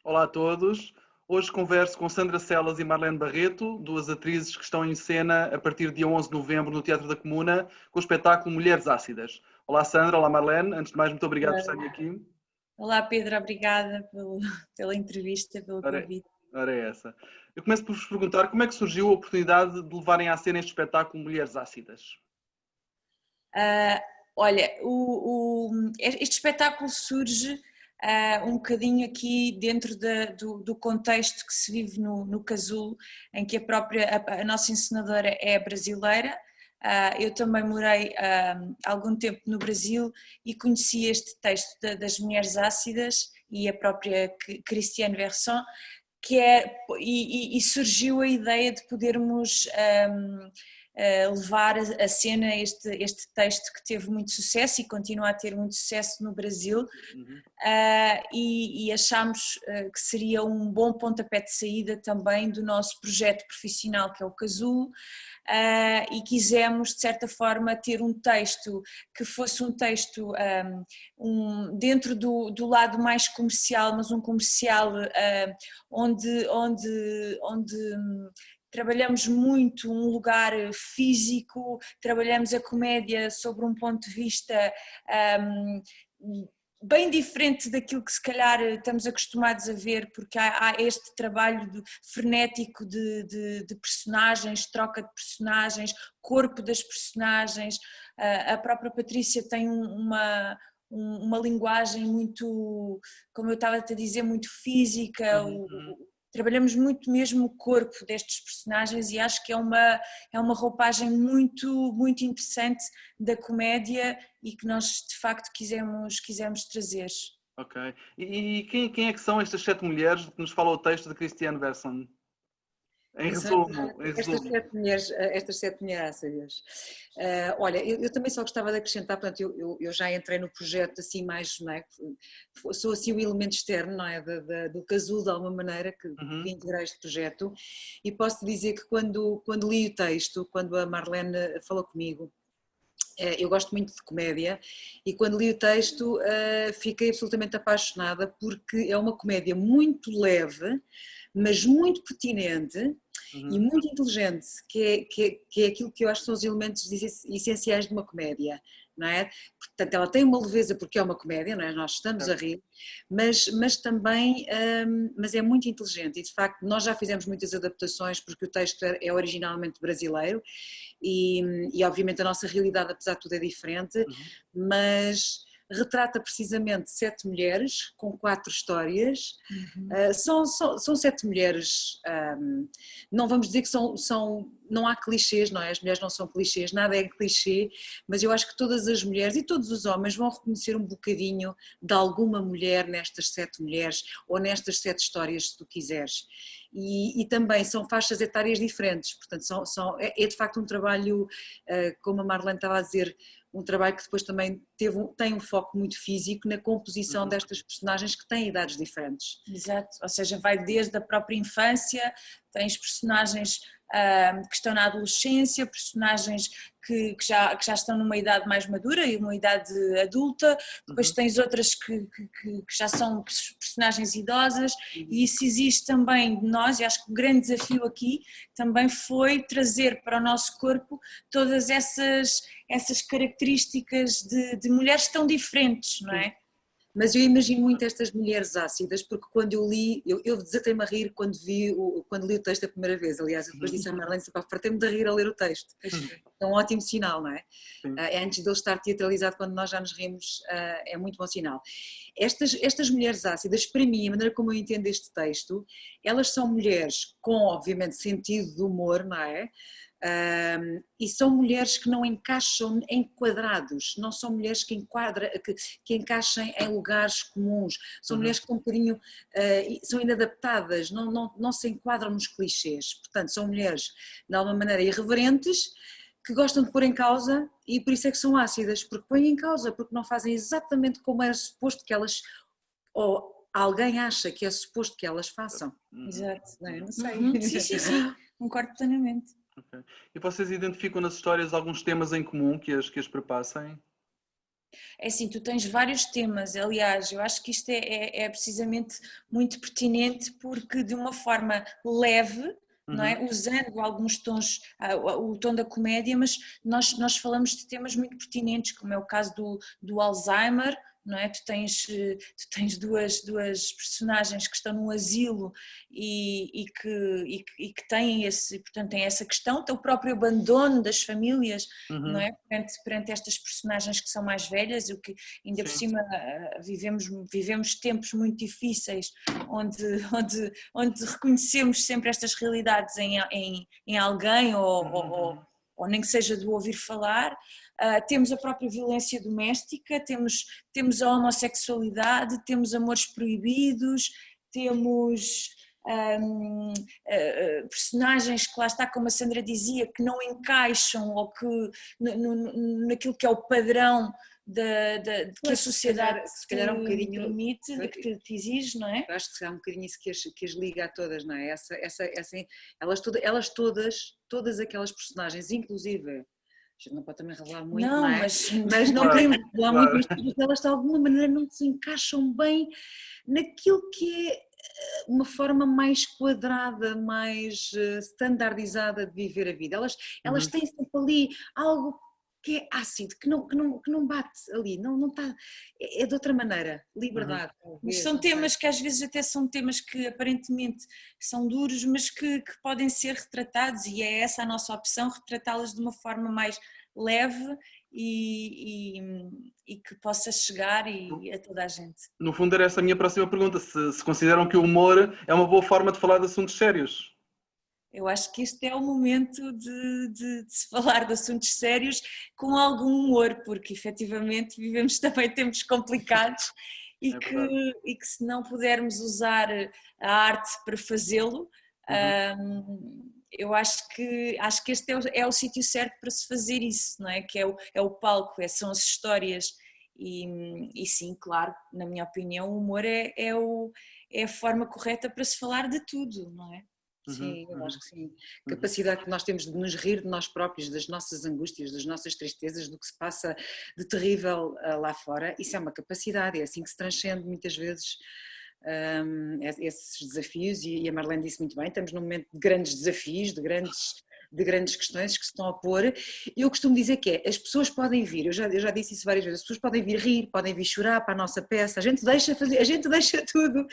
Olá a todos. Hoje converso com Sandra Celas e Marlene Barreto, duas atrizes que estão em cena a partir de dia 11 de novembro no Teatro da Comuna, com o espetáculo Mulheres Ácidas. Olá Sandra, olá Marlene. Antes de mais, muito obrigado por estarem aqui. Olá Pedro, obrigada pela entrevista, pelo convite. Ora é essa. Eu começo por vos perguntar como é que surgiu a oportunidade de levarem à cena este espetáculo Mulheres Ácidas? Olha, este espetáculo surge um bocadinho aqui dentro do contexto que se vive no Casulo, em que a nossa encenadora é brasileira. Eu também morei algum tempo no Brasil e conheci este texto das Mulheres Ácidas e a própria Christiane Verson, e surgiu a ideia de podermos levar a cena este texto que teve muito sucesso e continua a ter muito sucesso no Brasil. E achámos que seria um bom pontapé de saída também do nosso projeto profissional, que é o Casulo. E quisemos de certa forma ter um texto que fosse um texto dentro do lado mais comercial, mas um comercial onde trabalhamos muito um lugar físico, trabalhamos a comédia sobre um ponto de vista bem diferente daquilo que se calhar estamos acostumados a ver, porque há este trabalho frenético de personagens, troca de personagens, corpo das personagens. A própria Patrícia tem uma linguagem muito, como eu estava a te dizer, muito física. Trabalhamos muito mesmo o corpo destes personagens e acho que é uma roupagem muito, muito interessante da comédia e que nós de facto quisemos trazer. Ok. E quem é que são estas 7 mulheres que nos fala o texto de Christiane Verson? Em resumo. Estas sete mulheres ácidas. Olha, eu também só gostava de acrescentar, portanto, eu já entrei no projeto assim mais, não é? Sou assim o elemento externo, não é? Do Casulo, de alguma maneira, que vim integrar este projeto, e posso dizer que quando li o texto, quando a Marlene falou comigo, eu gosto muito de comédia e quando li o texto fiquei absolutamente apaixonada porque é uma comédia muito leve, mas muito pertinente e muito inteligente, que é aquilo que eu acho que são os elementos essenciais de uma comédia, não é? Portanto, ela tem uma leveza porque é uma comédia, não é? Nós estamos a rir, mas também mas é muito inteligente e de facto nós já fizemos muitas adaptações porque o texto é originalmente brasileiro e obviamente a nossa realidade apesar de tudo é diferente, mas retrata precisamente 7 mulheres com 4 histórias. São 7 mulheres, não vamos dizer que não há clichês, não é? As mulheres não são clichês, nada é clichê, mas eu acho que todas as mulheres e todos os homens vão reconhecer um bocadinho de alguma mulher nestas 7 mulheres ou nestas 7 histórias, se tu quiseres. E também são faixas etárias diferentes, portanto é de facto um trabalho, como a Marlene estava a dizer, um trabalho que depois também tem um foco muito físico na composição destas personagens que têm idades diferentes. Exato, ou seja, vai desde a própria infância, tens personagens que estão na adolescência, personagens que já estão numa idade mais madura e uma idade adulta, depois tens outras que já são personagens idosas e isso existe também de nós e acho que o grande desafio aqui também foi trazer para o nosso corpo todas essas características de mulheres tão diferentes, não é? Mas eu imagino muito estas mulheres ácidas, porque quando eu li, eu desatei-me a rir quando li o texto a primeira vez, aliás, eu depois disse à Marlene, fartei-me de rir a ler o texto, é um ótimo sinal, não é? Antes dele estar teatralizado, quando nós já nos rimos, é muito bom sinal. Estas mulheres ácidas, para mim, a maneira como eu entendo este texto, elas são mulheres com, obviamente, sentido de humor, não é? E são mulheres que não encaixam em quadrados, não são mulheres que encaixem em lugares comuns, são mulheres que estão um bocadinho, são inadaptadas, não se enquadram nos clichês, portanto são mulheres de alguma maneira irreverentes, que gostam de pôr em causa e por isso é que são ácidas, porque põem em causa, porque não fazem exatamente como era suposto que elas, ou alguém acha que é suposto que elas façam. Exato, não sei. Sim, concordo plenamente. Okay. E vocês identificam nas histórias alguns temas em comum que as perpassem? É assim, tu tens vários temas, aliás, eu acho que isto é precisamente muito pertinente porque de uma forma leve, não é? Usando alguns tons, o tom da comédia, mas nós falamos de temas muito pertinentes, como é o caso do Alzheimer, não é? Tu tens duas personagens que estão num asilo e que têm portanto, têm essa questão, o próprio abandono das famílias, não é? Perante estas personagens que são mais velhas, o que ainda por cima vivemos tempos muito difíceis, onde reconhecemos sempre estas realidades em alguém ou nem que seja do ouvir falar. Temos a própria violência doméstica, temos a homossexualidade, temos amores proibidos, temos personagens que lá está, como a Sandra dizia, que não encaixam ou que naquilo que é o padrão que a sociedade se calhar um bocadinho permite, que te exige, não é? Eu acho que há um bocadinho isso que as liga a todas, não é? Elas todas aquelas personagens, inclusive, a gente não pode também revelar muito, não é? Mas não queremos revelar muito, mas elas de alguma maneira não se encaixam bem naquilo que é uma forma mais quadrada, mais standardizada de viver a vida. Elas têm sempre ali algo que é ácido, que não bate ali, não está, é de outra maneira, liberdade. Mas são temas que às vezes até são temas que aparentemente são duros, mas que podem ser retratados, e é essa a nossa opção, retratá-las de uma forma mais leve e que possa chegar a toda a gente. No fundo era essa a minha próxima pergunta, se consideram que o humor é uma boa forma de falar de assuntos sérios. Eu acho que este é o momento de se falar de assuntos sérios com algum humor, porque efetivamente vivemos também tempos complicados e que se não pudermos usar a arte para fazê-lo, eu acho que este é o sítio certo para se fazer isso, não é? Que é o palco, são as histórias e sim, claro, na minha opinião o humor é a forma correta para se falar de tudo, não é? Sim, eu acho que sim. Capacidade que nós temos de nos rir de nós próprios, das nossas angústias, das nossas tristezas, do que se passa de terrível lá fora, isso é uma capacidade, é assim que se transcende muitas vezes esses desafios, e a Marlene disse muito bem, estamos num momento de grandes desafios, de grandes questões que se estão a pôr. Eu costumo dizer que as pessoas podem vir, eu já disse isso várias vezes, as pessoas podem vir rir, podem vir chorar para a nossa peça, a gente deixa fazer, a gente deixa tudo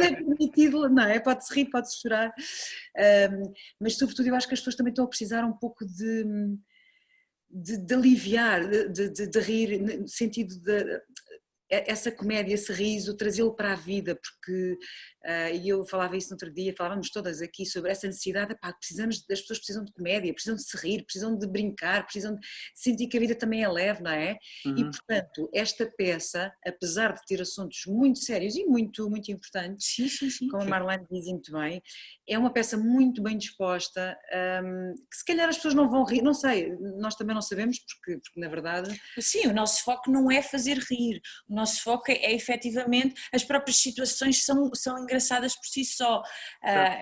é permitido, não é? Pode-se rir, pode-se chorar, mas sobretudo eu acho que as pessoas também estão a precisar um pouco de aliviar, de rir, no sentido de essa comédia, esse riso, trazê-lo para a vida, porque, e eu falava isso no outro dia, falávamos todas aqui sobre essa necessidade, as pessoas precisam de comédia, precisam de se rir, precisam de brincar, precisam de sentir que a vida também é leve, não é? E portanto, esta peça, apesar de ter assuntos muito sérios e muito, muito importantes, como a Marlene diz muito bem, é uma peça muito bem disposta, que se calhar as pessoas não vão rir, não sei, nós também não sabemos, porque na verdade... Sim, o nosso foco não é fazer rir, o nosso foco é efetivamente, as próprias situações são engraçadas por si só.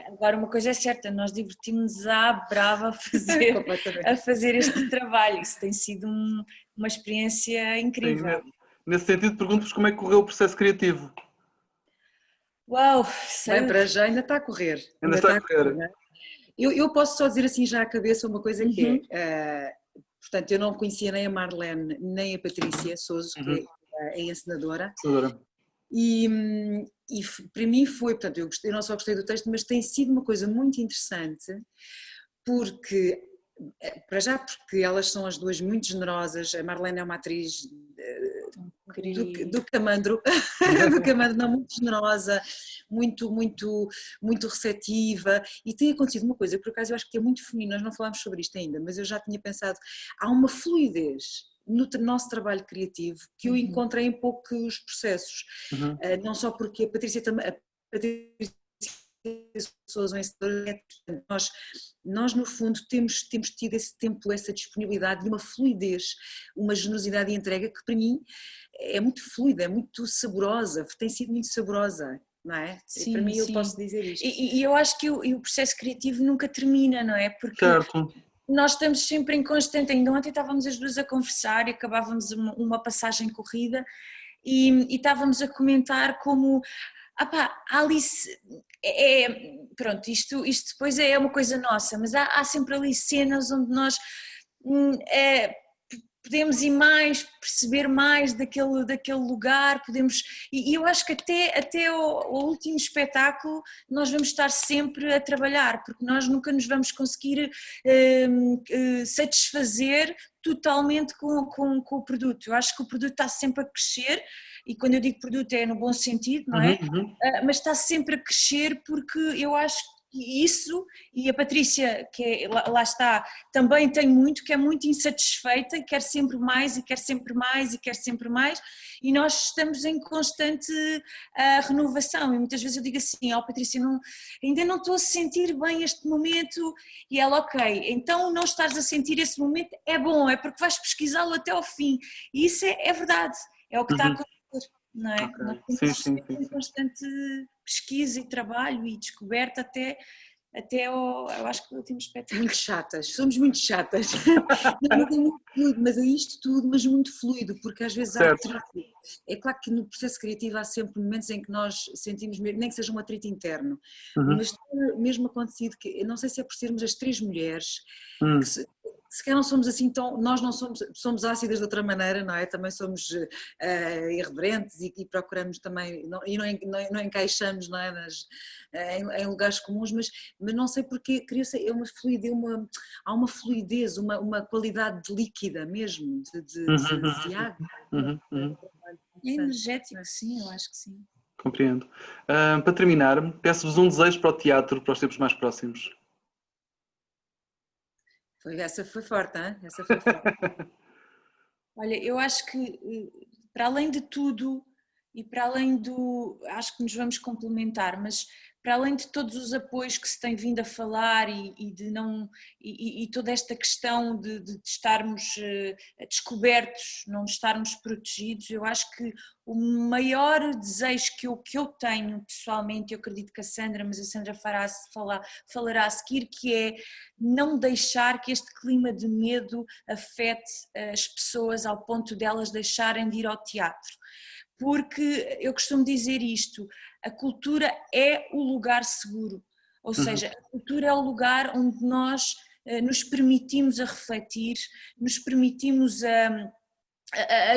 Agora uma coisa é certa, nós divertimos-nos à brava a fazer este trabalho, isso tem sido uma experiência incrível. Sim, nesse sentido pergunto-vos como é que correu o processo criativo. Uau! Bem, para já ainda está a correr. Ainda está a correr. Né? Eu posso só dizer assim já à cabeça uma coisa que é, portanto eu não conhecia nem a Marlene nem a Patrícia Sousa, que é a encenadora. E para mim foi, portanto, eu não só gostei do texto, mas tem sido uma coisa muito interessante, porque, para já porque elas são as duas muito generosas, a Marlene é uma atriz do Camandro, não, muito generosa, muito, muito, muito receptiva, e tem acontecido uma coisa, por acaso eu acho que é muito feminino, nós não falámos sobre isto ainda, mas eu já tinha pensado, há uma fluidez no nosso trabalho criativo que eu encontrei em poucos processos, não só porque a Patrícia também, nós no fundo temos tido esse tempo, essa disponibilidade e uma fluidez, uma generosidade e entrega que para mim é muito fluida, é muito saborosa, tem sido muito saborosa. Não é? Sim, para mim eu posso dizer isto. E eu acho que o processo criativo nunca termina, não é? Porque certo. nós estamos sempre em constante, ainda ontem estávamos as duas a conversar e acabávamos uma passagem corrida e estávamos a comentar como, Alice, pronto, isto depois é uma coisa nossa, mas há sempre ali cenas onde nós podemos ir mais, perceber mais daquele lugar, e eu acho que até o último espetáculo nós vamos estar sempre a trabalhar, porque nós nunca nos vamos conseguir satisfazer totalmente com o produto. Eu acho que o produto está sempre a crescer, e quando eu digo produto é no bom sentido, não é? Mas está sempre a crescer, porque eu acho que isso, e a Patrícia, que lá está, também tem muito, que é muito insatisfeita e quer sempre mais, e quer sempre mais, e quer sempre mais, e nós estamos em constante renovação, e muitas vezes eu digo assim, Patrícia, ainda não estou a sentir bem este momento, e ela, ok, então não estás a sentir esse momento, é bom, é porque vais pesquisá-lo até ao fim, e isso é verdade, é o que está a acontecer, não é? Okay. Nós temos sempre em constante pesquisa e trabalho e descoberta até eu acho que o último espetáculo. Muito chatas, somos muito chatas. Não, mas é muito fluido, mas é isto tudo, mas muito fluido, porque às vezes há atrito. É claro que no processo criativo há sempre momentos em que nós sentimos, nem que seja um atrito interno, mas mesmo acontecido que, eu não sei se é por sermos as três mulheres, que se calhar não somos assim tão, nós não somos ácidas de outra maneira, não é? Também somos irreverentes e procuramos também, não encaixamos, não é? Em lugares comuns, mas não sei porque, é uma fluidez, há uma fluidez, uma qualidade líquida mesmo, de água. Energético, sim, eu acho que sim. Compreendo. Para terminar, peço-vos um desejo para o teatro para os tempos mais próximos. Essa foi forte, hein? Essa foi forte. Olha, eu acho que para além de tudo e para além acho que nos vamos complementar, mas para além de todos os apoios que se tem vindo a falar e toda esta questão de estarmos descobertos, não de estarmos protegidos, eu acho que o maior desejo que eu tenho pessoalmente, eu acredito que a Sandra, mas a Sandra falará a seguir, que é não deixar que este clima de medo afete as pessoas ao ponto delas deixarem de ir ao teatro. Porque eu costumo dizer isto, a cultura é o lugar seguro, ou seja, a cultura é o lugar onde nós nos permitimos a refletir, nos permitimos a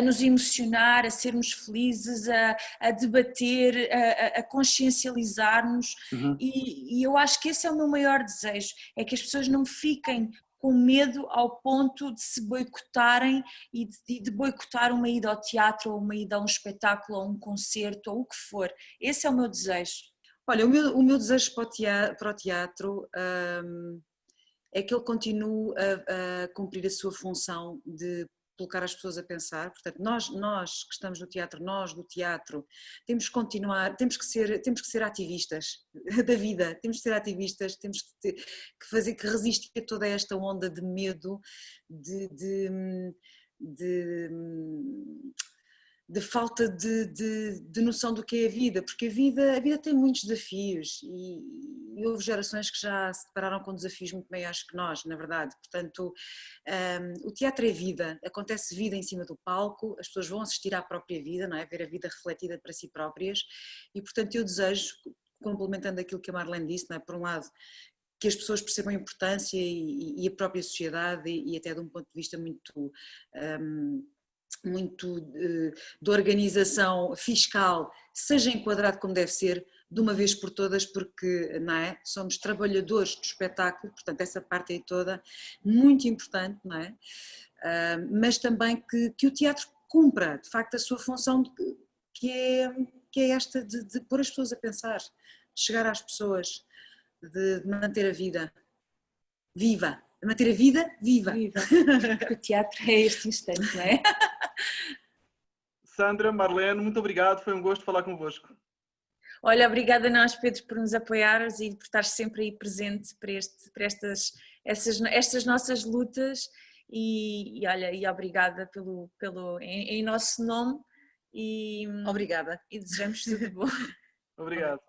nos emocionar, a sermos felizes, a debater, a consciencializar-nos, e eu acho que esse é o meu maior desejo, é que as pessoas não fiquem com medo ao ponto de se boicotarem e de boicotar uma ida ao teatro, ou uma ida a um espetáculo, ou um concerto, ou o que for. Esse é o meu desejo. Olha, o meu desejo para o teatro é que ele continue a cumprir a sua função de colocar as pessoas a pensar. Portanto, nós que estamos no teatro, nós do teatro, temos que continuar, temos que ser ativistas da vida, temos que ser ativistas, temos que resistir a toda esta onda de medo, de falta de noção do que é a vida, porque a vida tem muitos desafios e houve gerações que já se depararam com desafios muito maiores que nós, na verdade. Portanto, o teatro é vida, acontece vida em cima do palco, as pessoas vão assistir à própria vida, não é? Ver a vida refletida para si próprias, e portanto eu desejo, complementando aquilo que a Marlene disse, não é? Por um lado, que as pessoas percebam a importância e a própria sociedade e até de um ponto de vista muito de organização fiscal seja enquadrado como deve ser, de uma vez por todas, porque não é? Somos trabalhadores do espetáculo, portanto essa parte aí toda muito importante, não é? Mas também que o teatro cumpra de facto a sua função, que é esta de pôr as pessoas a pensar, de chegar às pessoas, de manter a vida viva, de manter a vida viva. Porque o teatro é este instante, não é? Sandra, Marlene, muito obrigado, foi um gosto falar convosco. Olha, obrigada a nós, Pedro, por nos apoiares e por estar sempre aí presente para estas nossas lutas e olha, e obrigada em nosso nome e obrigada e desejamos tudo bom. Obrigado.